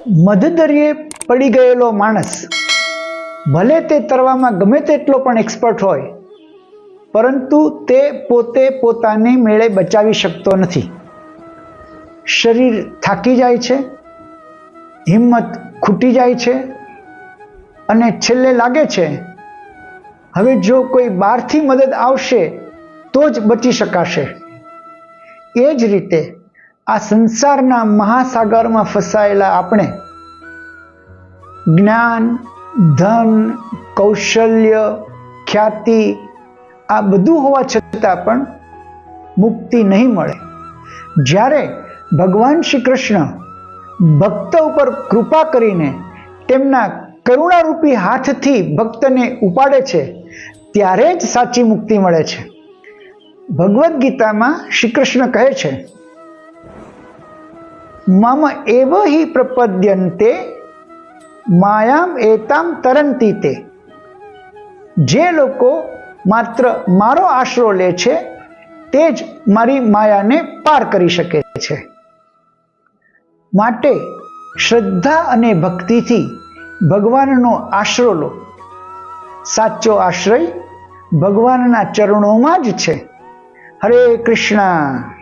મધદરિયે પડી ગયેલો માણસ ભલે તે તરવામાં ગમે તેટલો પણ એક્સપર્ટ હોય, પરંતુ તે પોતે પોતાને મેળે બચાવી શકતો નથી. શરીર થાકી જાય છે, હિંમત ખૂટી જાય છે અને છેલ્લે લાગે છે હવે જો કોઈ બહારથી મદદ આવશે તો જ બચી શકાશે. એ જ રીતે આ સંસારના મહાસાગરમાં ફસાયેલા આપણે જ્ઞાન, ધન, કૌશલ્ય, ખ્યાતિ આ બધું હોવા છતાં પણ મુક્તિ નહીં મળે. જ્યારે ભગવાન શ્રી કૃષ્ણ ભક્ત ઉપર કૃપા કરીને તેમના કરુણારૂપી હાથથી ભક્તને ઉપાડે છે ત્યારે જ સાચી મુક્તિ મળે છે. ભગવદ્ ગીતામાં શ્રી કૃષ્ણ કહે છે, મમ એવ હિ પ્રપદ્યન્તે માયામ એતામ તરંતિ તે. જે લોકો માત્ર મારો આશરો લે છે તે જ મારી માયાને પાર કરી શકે છે. માટે શ્રદ્ધા અને ભક્તિથી ભગવાનનો આશરો લો. સાચો આશ્રય ભગવાનના ચરણોમાં જ છે. હરે કૃષ્ણ.